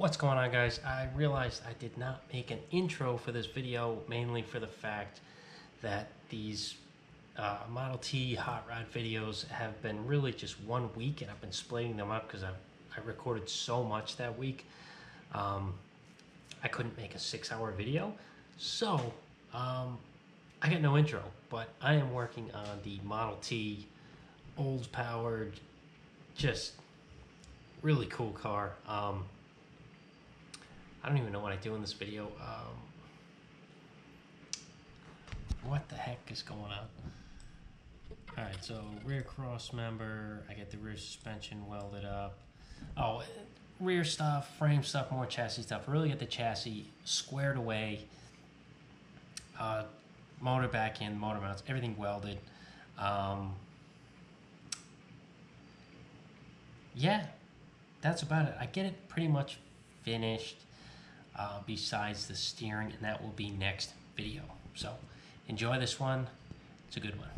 What's going on, guys? I realized I did not make an intro for this video, mainly for the fact that these Model T hot rod videos have been really just 1 week, and I've been splitting them up because I recorded so much that week. I couldn't make a 6-hour video, so I got no intro, but I am working on the Model T old powered, just really cool car. I don't even know what I do in this video. What the heck is going on? Alright, so rear cross member, I get the rear suspension welded up. Oh, rear stuff, frame stuff, more chassis stuff. Really get the chassis squared away. Motor back in, motor mounts, everything welded. Yeah, that's about it. I get it pretty much finished. Besides the steering, and that will be next video. So enjoy this one. It's a good one.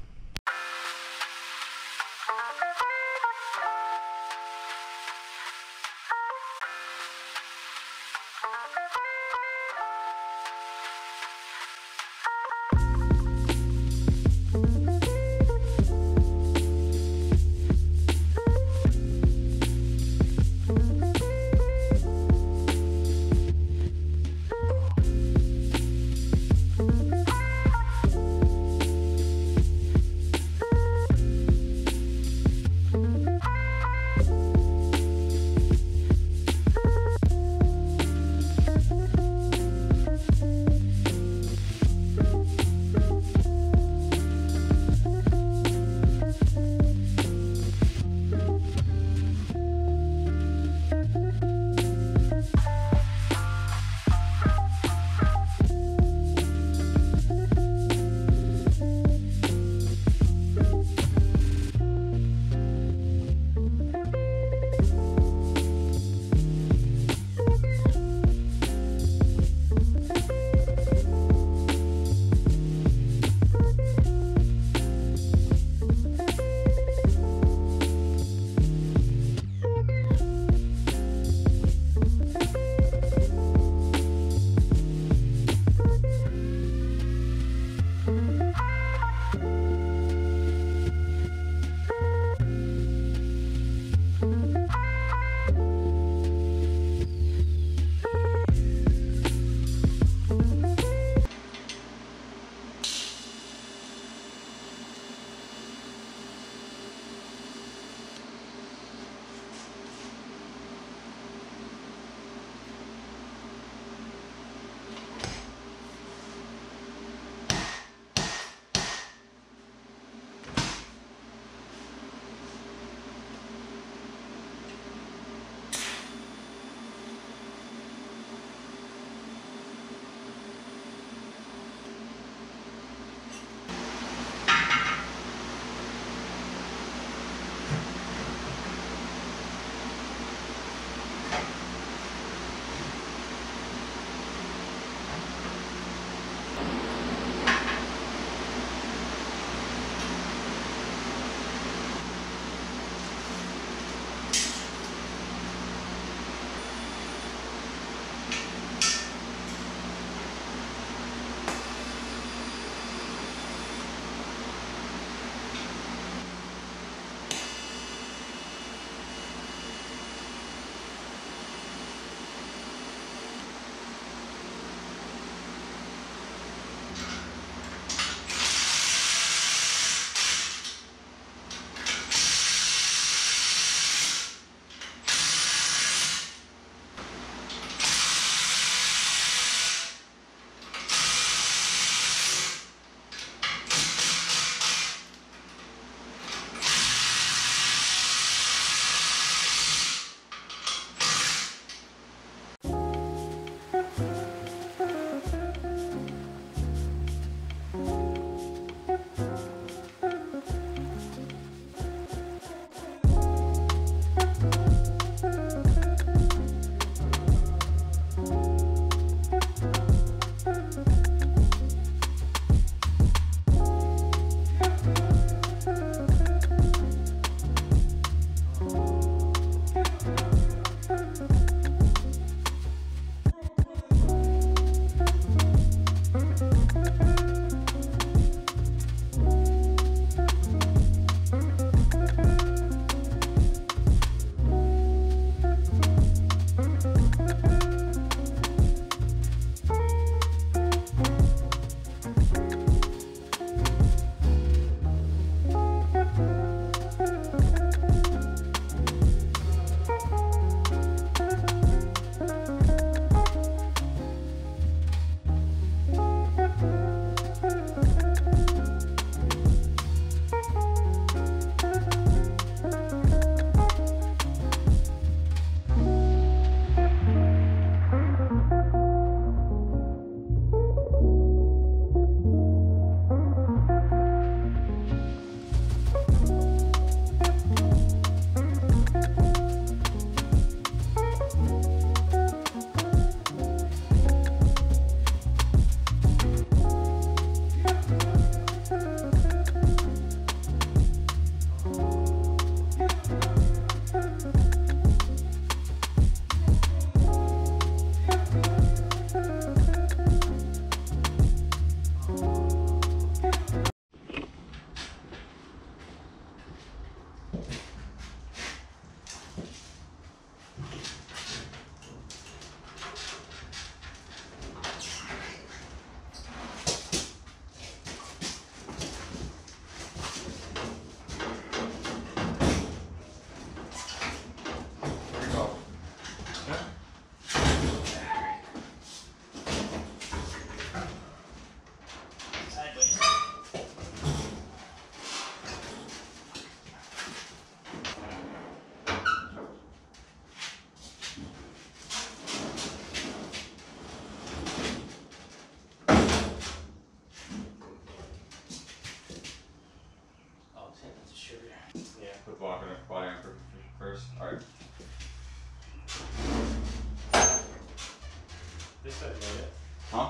Huh?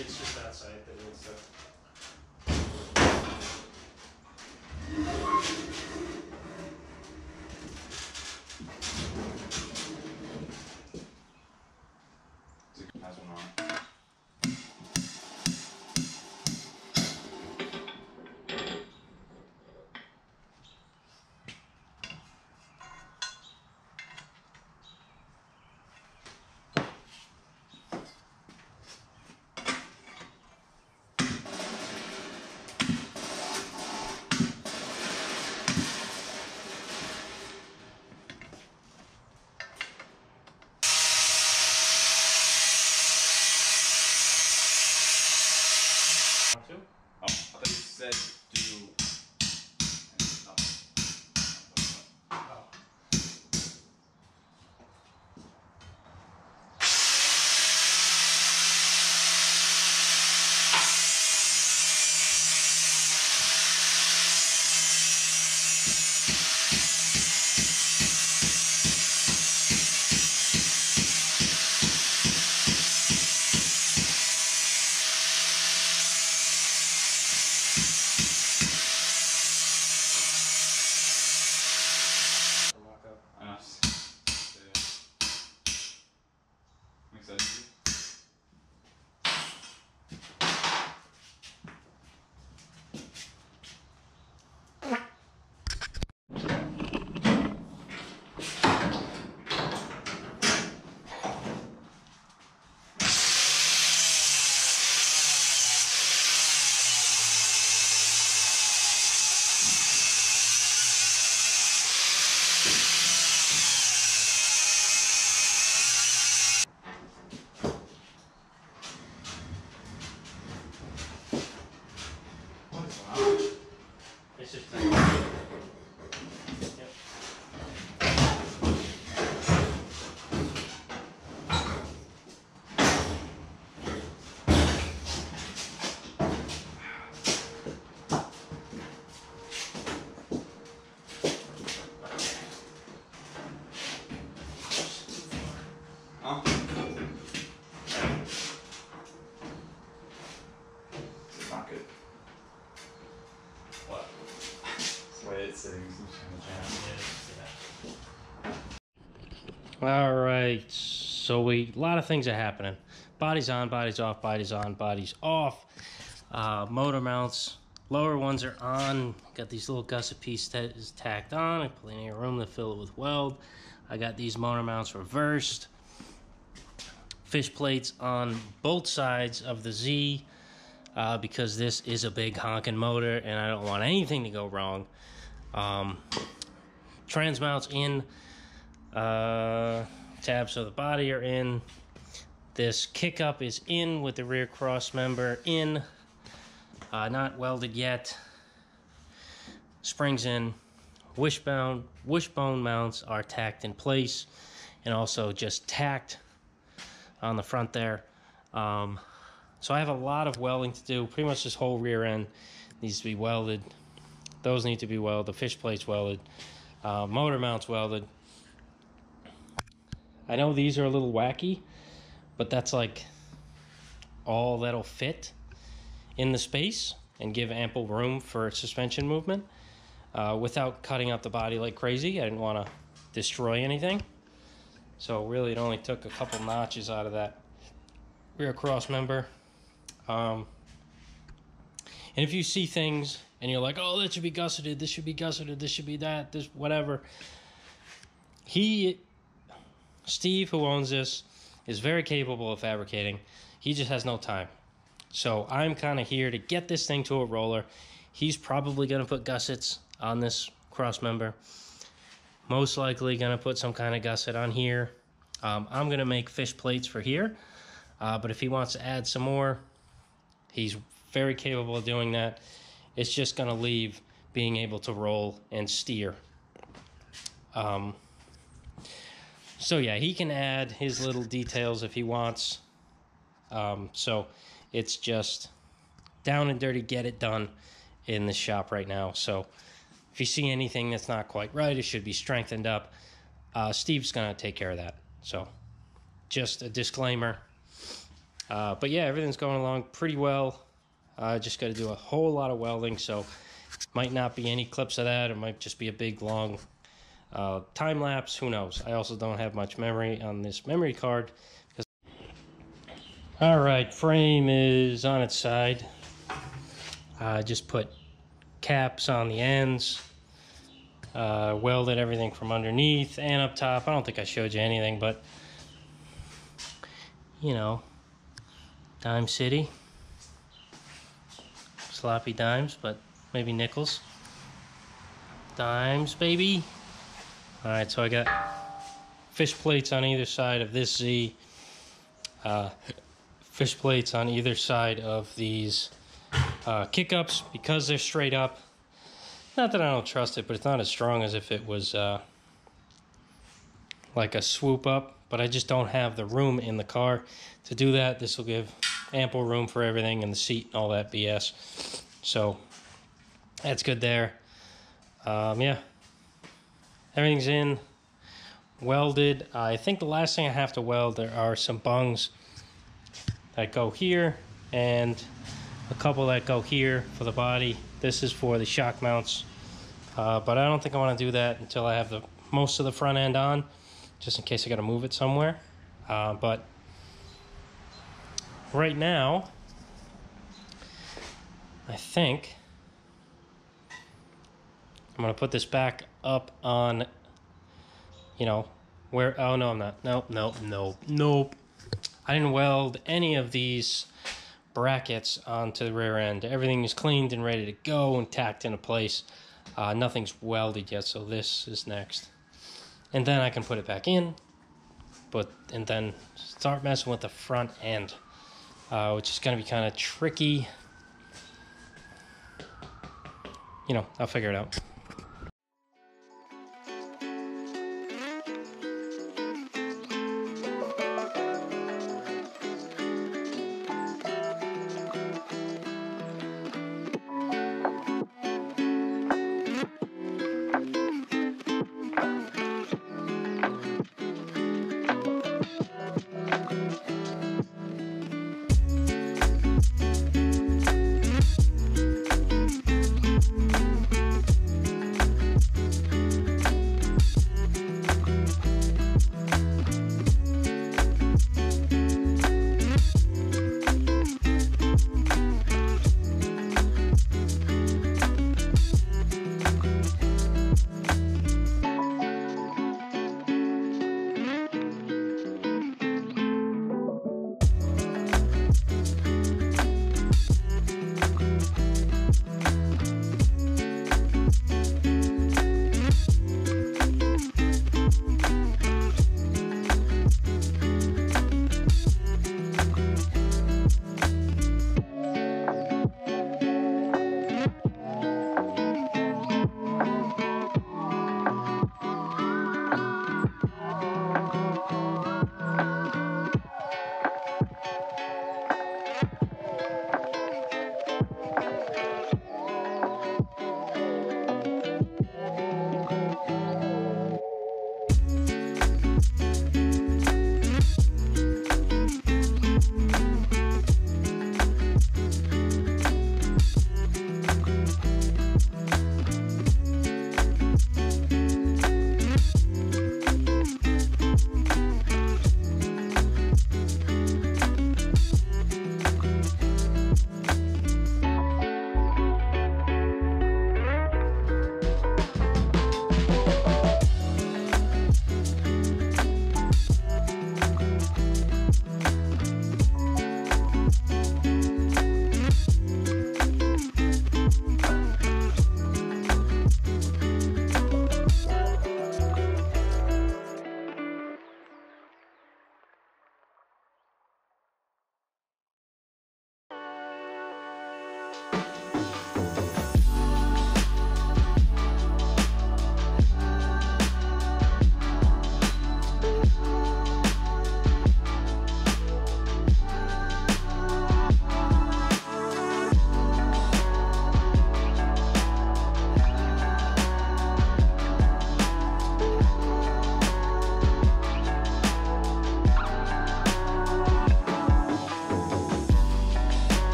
It's just outside that needs to. Has one on. Oh, I thought you said do. Nice. Makes that easy. It's just. Yep. Huh? It's not good. What? It's the way it's sitting. It's kind of jam. All right, so a lot of things are happening. Body's on, body's off, body's on, body's off. Motor mounts, lower ones are on. Got these little gusset pieces tacked on. I plenty of room to fill it with weld. I got these motor mounts reversed. Fish plates on both sides of the Z because this is a big honking motor and I don't want anything to go wrong. Trans mounts in. Tabs of the body are in. This kick up is in with the rear cross member in. Not welded yet. Springs in. Wishbone mounts are tacked in place and also just tacked on the front there. So I have a lot of welding to do. Pretty much this whole rear end needs to be welded. Those need to be welded. The fish plates welded. Motor mounts welded. I know these are a little wacky, but that's like all that'll fit in the space and give ample room for suspension movement without cutting up the body like crazy. I didn't want to destroy anything. So really it only took a couple notches out of that rear cross member. And if you see things and you're like, oh, that should be gusseted, this should be gusseted, this should be that, this, whatever. Steve, who owns this, is very capable of fabricating. He just has no time. So I'm kind of here to get this thing to a roller. He's probably going to put gussets on this cross member. Most likely going to put some kind of gusset on here. I'm going to make fish plates for here. But if he wants to add some more, he's very capable of doing that. It's just going to leave being able to roll and steer. So yeah, he can add his little details if he wants. So it's just down and dirty, get it done in the shop right now. So if you see anything that's not quite right, it should be strengthened up. Steve's going to take care of that. So just a disclaimer. But yeah, everything's going along pretty well. Just got to do a whole lot of welding, so might not be any clips of that. It might just be a big long time lapse. Who knows? I also don't have much memory on this memory card. All right, frame is on its side. Just put caps on the ends. Welded everything from underneath and up top. I don't think I showed you anything, but you know, Dime City. Sloppy dimes, but maybe nickels. Dimes, baby. All right, so I got fish plates on either side of this Z. Fish plates on either side of these kick-ups because they're straight up. Not that I don't trust it, but it's not as strong as if it was like a swoop up. But I just don't have the room in the car to do that. This will give ample room for everything and the seat and all that BS. So that's good there. Yeah, everything's in, welded. I think the last thing I have to weld, there are some bungs that go here and a couple that go here for the body. This is for the shock mounts, but I don't think I want to do that until I have most of the front end on, just in case I got to move it somewhere. But right now, I think I'm going to put this back up on, you know, where, oh no, I'm not. Nope. I didn't weld any of these brackets onto the rear end. Everything is cleaned and ready to go and tacked into place. Nothing's welded yet, so this is next. And then I can put it back in, and then start messing with the front end, which is going to be kind of tricky. You know, I'll figure it out.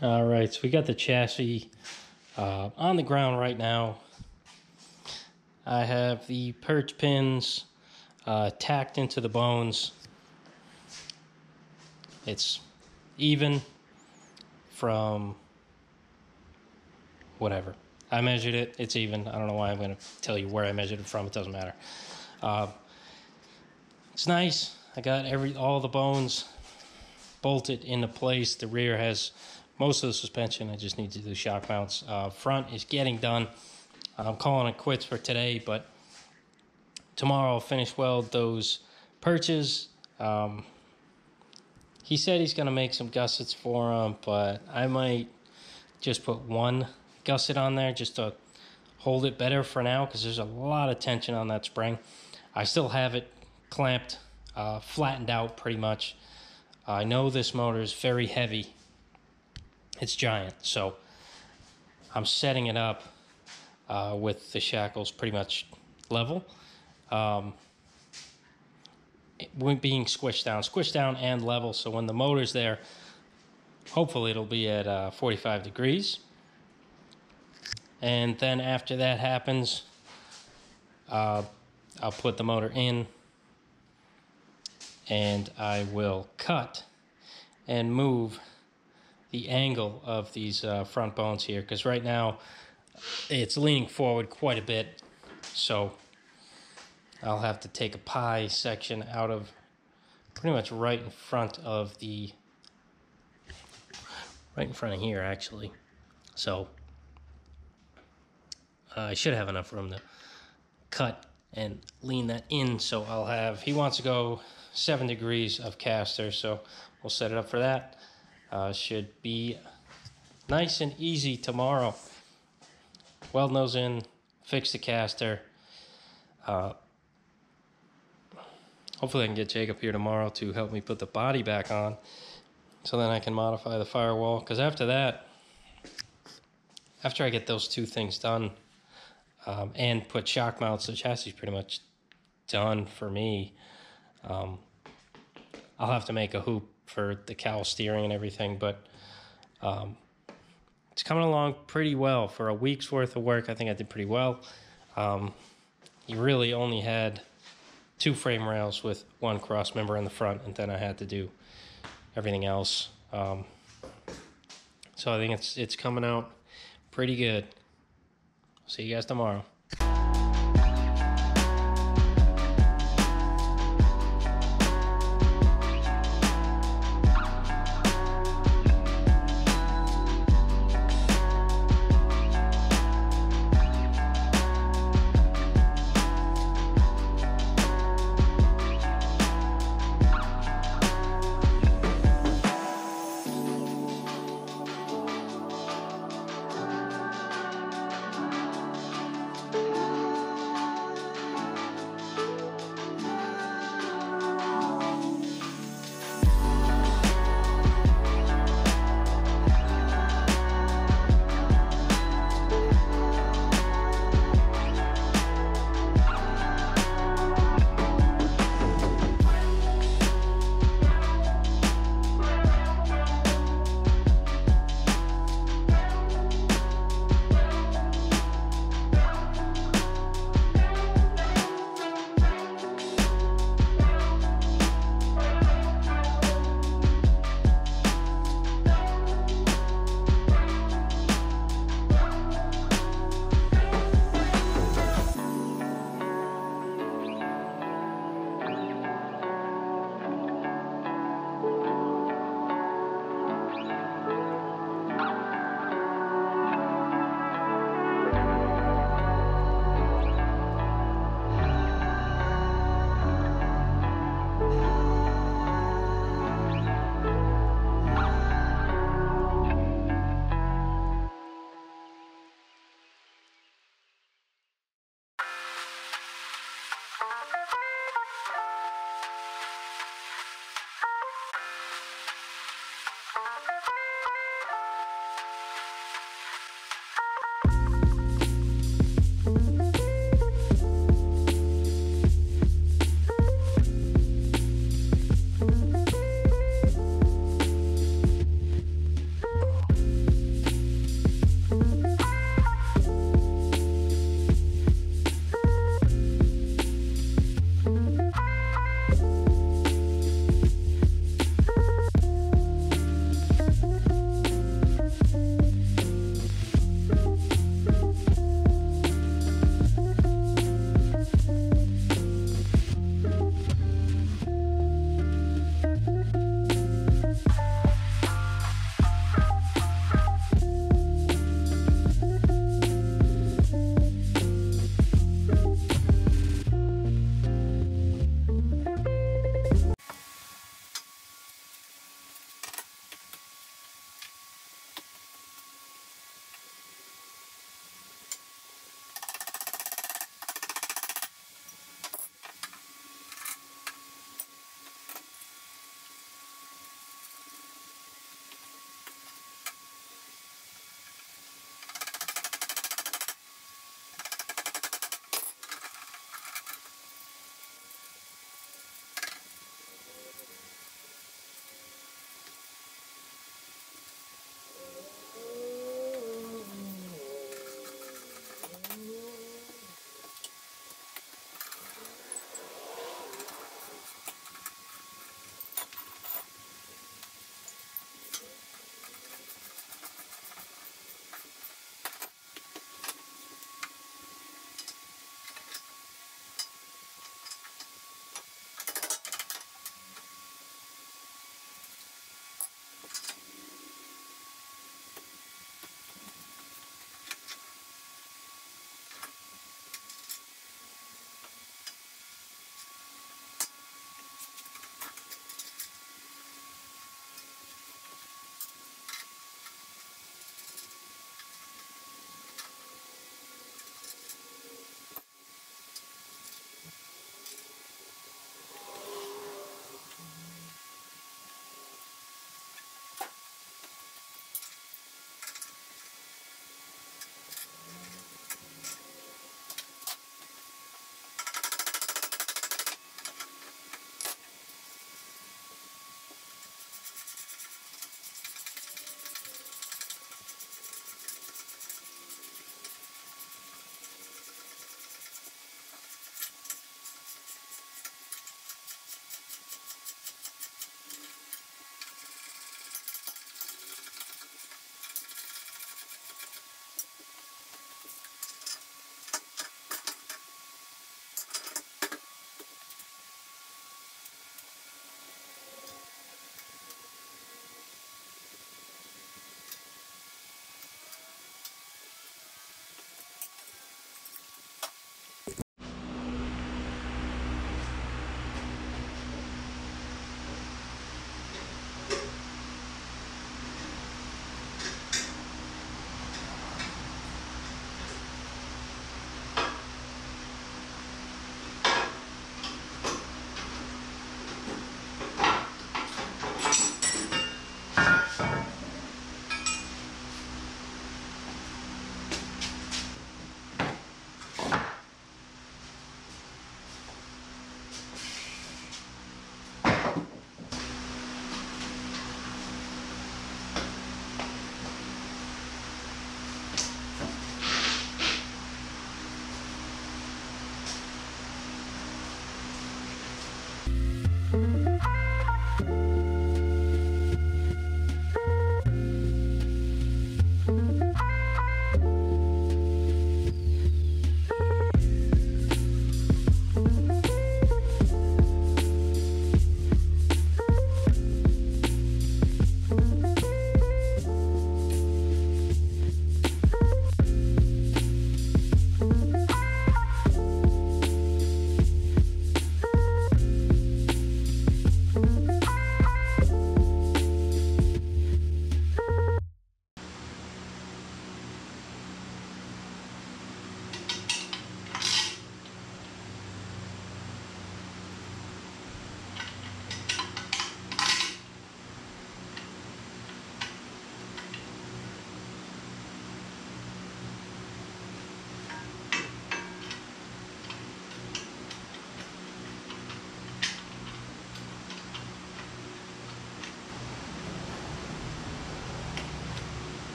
All right, so we got the chassis on the ground right now. I have the perch pins tacked into the bones. It's even from whatever. I measured it. It's even. I don't know why I'm going to tell you where I measured it from. It doesn't matter. It's nice. I got all the bones bolted into place. The rear has most of the suspension. I just need to do shock mounts. Front is getting done. I'm calling it quits for today, but tomorrow I'll finish weld those perches. He said he's going to make some gussets for them, but I might just put one gusset on there just to hold it better for now, because there's a lot of tension on that spring. I still have it clamped, flattened out pretty much. I know this motor is very heavy. It's giant, so I'm setting it up with the shackles pretty much level. Being squished down and level, so when the motor's there, hopefully it'll be at 45 degrees. And then after that happens, I'll put the motor in, and I will cut and move the angle of these front bones here, because right now it's leaning forward quite a bit, so I'll have to take a pie section out of pretty much right in front of here actually. So I should have enough room to cut and lean that in. So he wants to go 7 degrees of caster, so we'll set it up for that. Should be nice and easy tomorrow. Weld those in, fix the caster. Hopefully I can get Jacob here tomorrow to help me put the body back on, so then I can modify the firewall. Because after I get those two things done and put shock mounts, the chassis is pretty much done for me. I'll have to make a hoop for the cowl steering and everything, but it's coming along pretty well. For a week's worth of work, I think I did pretty well. You really only had 2 frame rails with 1 cross member in the front, and then I had to do everything else. So I think it's coming out pretty good. See you guys tomorrow.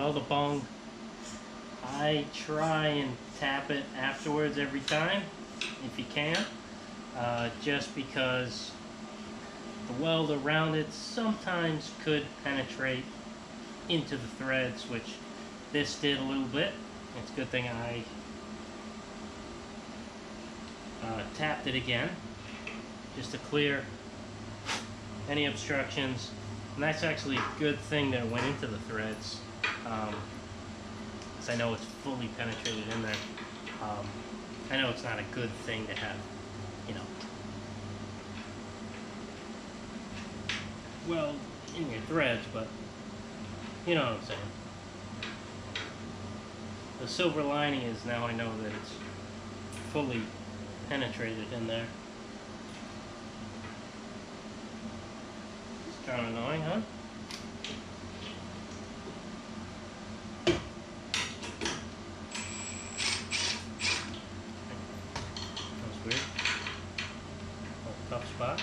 Well, the bung, I try and tap it afterwards every time, if you can, just because the weld around it sometimes could penetrate into the threads, which this did a little bit. It's a good thing I tapped it again, just to clear any obstructions. And that's actually a good thing that went into the threads, because I know it's fully penetrated in there. I know it's not a good thing to have, you know, weld in your threads, but you know what I'm saying. The silver lining is now I know that it's fully penetrated in there. It's kind of annoying, huh? That's weird. Oh, tough spot.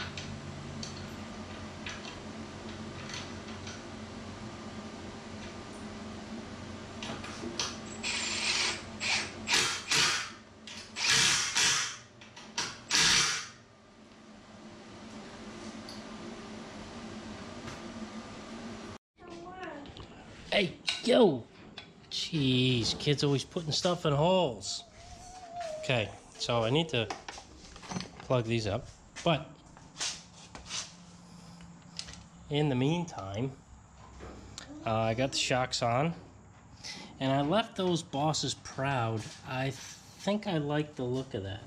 Hey, yo! Jeez, kids always putting stuff in holes. Okay, so I need to plug these up, but in the meantime, I got the shocks on, and I left those bosses proud. I think I like the look of that.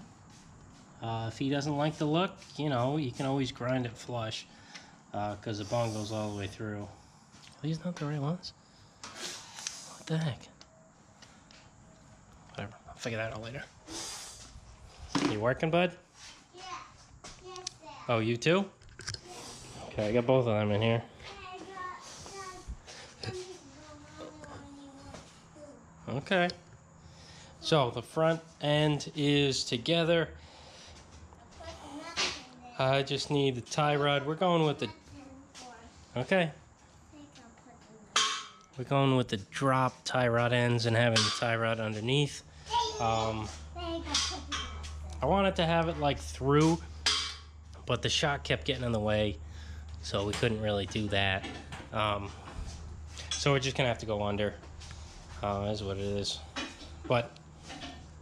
If he doesn't like the look, you know, you can always grind it flush, because the bung goes all the way through. Are these not the right ones? What the heck? Whatever, I'll figure that out later. You working, bud? Yeah. Yes, Dad. Oh, you too? Yeah. Okay, I got both of them in here. Okay. So the front end is together. I just need the tie rod. We're going with the... Okay. We're going with the drop tie rod ends and having the tie rod underneath. I wanted to have it like through, but the shock kept getting in the way, so we couldn't really do that. So we're just gonna have to go under. Is what it is. But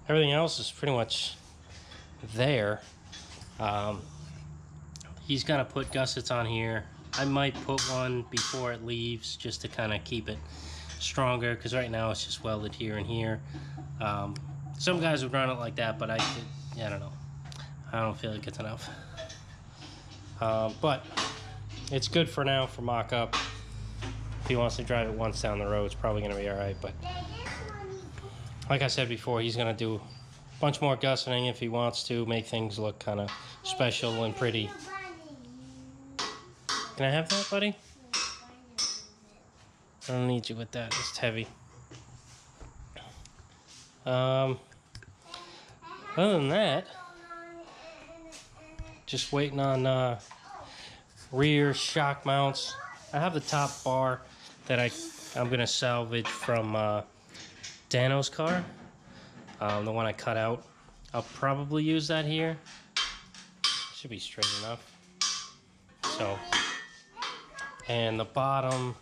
everything else is pretty much there. He's gonna put gussets on here. I might put one before it leaves just to kind of keep it stronger, because right now it's just welded here and here. Some guys would run it like that, but I don't know. I don't feel like it's enough. But it's good for now for mock-up. If he wants to drive it once down the road, it's probably going to be all right. But like I said before, he's going to do a bunch more gusseting if he wants to, make things look kind of special and pretty. Can I have that, buddy? I don't need you with that. It's heavy. Other than that, just waiting on rear shock mounts. I have the top bar that I'm gonna salvage from Dano's car, the one I cut out. I'll probably use that here. Should be straight enough. So, and the bottom,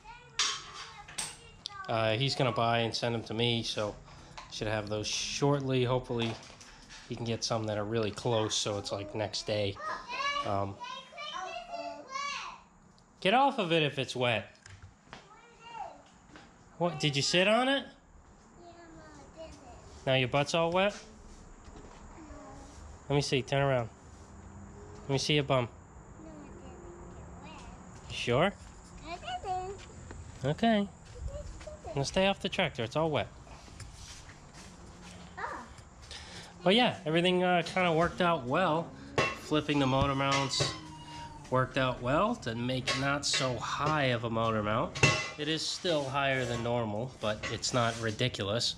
he's gonna buy and send them to me, so should have those shortly. Hopefully he can get some that are really close, so it's like next day. Get off of it if it's wet. What, did you sit on it? Yeah, no, I didn't. Now your butt's all wet? Let me see, turn around. Let me see your bum. No, I didn't get wet. You sure? I didn't. Okay. Now stay off the tractor, it's all wet. Oh. But yeah, everything kind of worked out well. Flipping the motor mounts worked out well to make not so high of a motor mount. It is still higher than normal, but it's not ridiculous.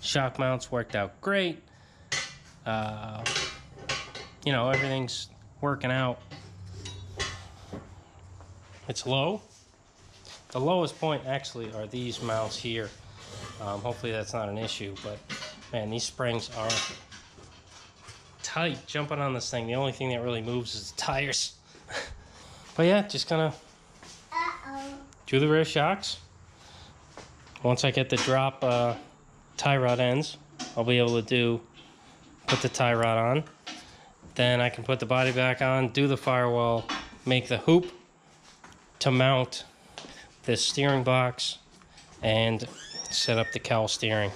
Shock mounts worked out great. You know, everything's working out. It's low. The lowest point actually are these mounts here. Hopefully that's not an issue, but man, these springs are tight jumping on this thing. The only thing that really moves is the tires. But yeah, just gonna do the rear shocks. Once I get the drop tie rod ends, I'll be able to put the tie rod on. Then I can put the body back on, do the firewall, make the hoop to mount this steering box, and set up the cowl steering.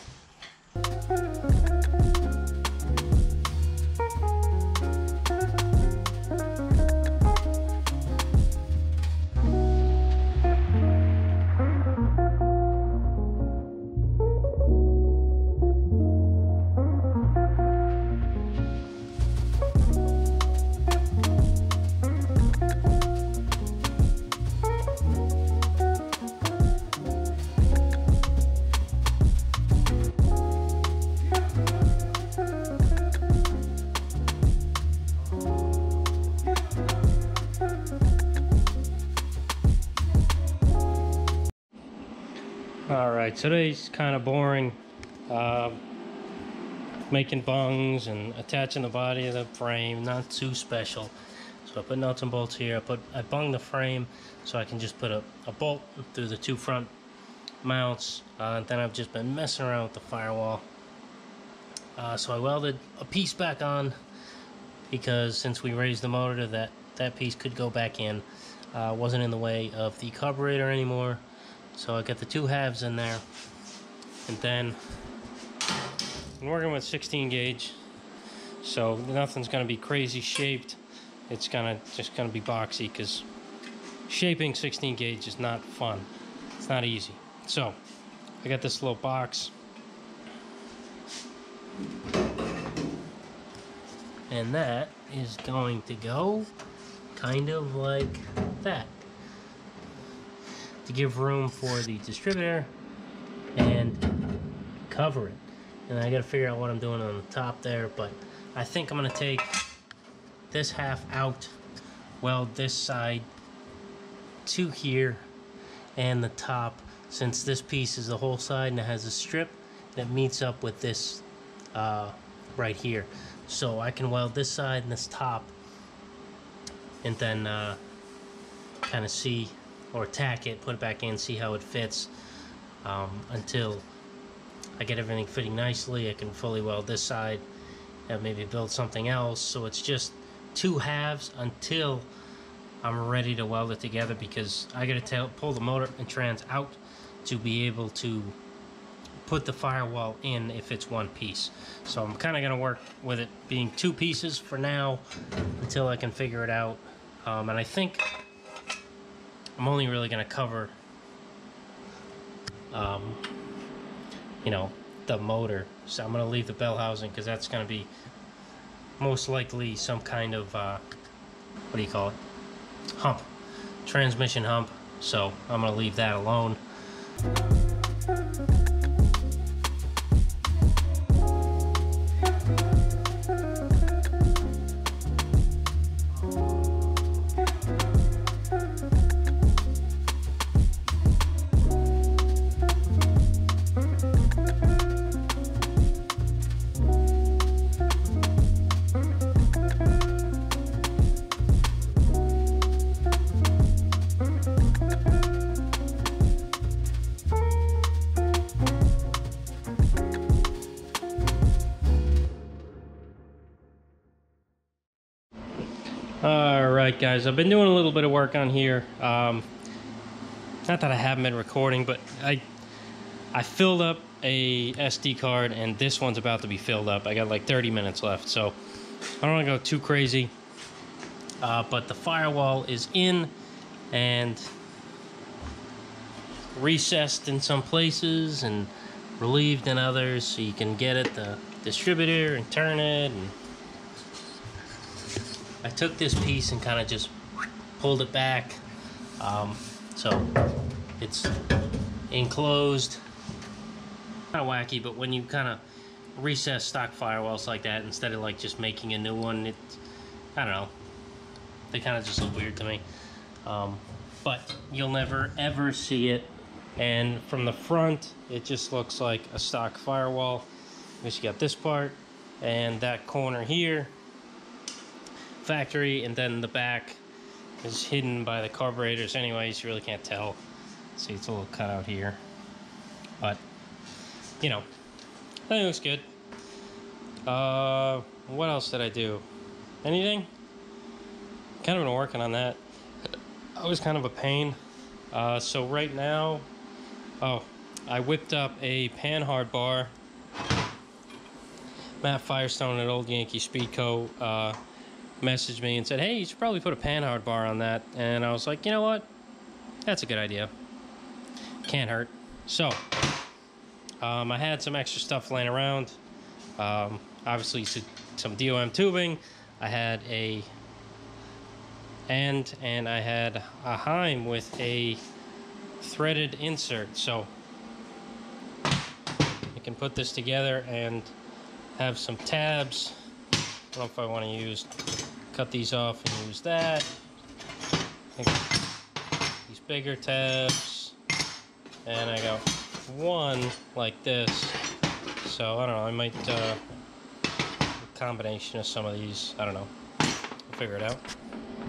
Alright, today's kind of boring. Making bungs and attaching the body to the frame, not too special. So I put nuts and bolts here. I bunged the frame so I can just put a bolt through the two front mounts. And then I've just been messing around with the firewall. So I welded a piece back on because since we raised the motor, that piece could go back in. Wasn't in the way of the carburetor anymore. So I got the two halves in there, and then I'm working with 16 gauge, so nothing's gonna be crazy shaped. It's just gonna be boxy because shaping 16 gauge is not fun. It's not easy. So I got this little box, and that is going to go kind of like that, to give room for the distributor and cover it. And I gotta figure out what I'm doing on the top there, but I think I'm gonna take this half out, weld this side to here, and the top, since this piece is the whole side and it has a strip that meets up with this right here. So I can weld this side and this top, and then kind of see, or tack it, put it back in, see how it fits, until I get everything fitting nicely. I can fully weld this side and maybe build something else. So it's just two halves until I'm ready to weld it together, because I gotta pull the motor and trans out to be able to put the firewall in if it's one piece. So I'm kind of gonna work with it being two pieces for now until I can figure it out. And I think I'm only really going to cover, you know, the motor. So I'm going to leave the bell housing because that's going to be most likely some kind of, what do you call it? Hump. Transmission hump. So I'm going to leave that alone. Alright guys, I've been doing a little bit of work on here. Not that I haven't been recording, but I filled up a SD card, and this one's about to be filled up. I got like 30 minutes left, so I don't want to go too crazy. But the firewall is in and recessed in some places and relieved in others, so you can get at the distributor and turn it. And I took this piece and kind of just pulled it back, so it's enclosed. Kind of wacky, but when you kind of recess stock firewalls like that, instead of like just making a new one, I don't know, they kind of just look weird to me. but you'll never ever see it. And from the front, it just looks like a stock firewall. Because you got this part and that corner here, factory, and then the back is hidden by the carburetors. Anyways, you really can't tell. See, it's a little cut out here, but you know, I think it looks good. What else did I do? Anything? Kind of been working on that. I was kind of a pain. So right now, I whipped up a Panhard bar. Matt Firestone at Old Yankee Speedco messaged me and said, hey, you should probably put a Panhard bar on that. And I was like, you know what? That's a good idea. Can't hurt. So, I had some extra stuff laying around. Obviously, some DOM tubing. I had a and I had a Heim with a threaded insert. So, you can put this together and have some tabs. I don't know if I want to cut these off and use that. These bigger tabs, and I got one like this. So I don't know, I might a combination of some of these. I don't know. We'll figure it out.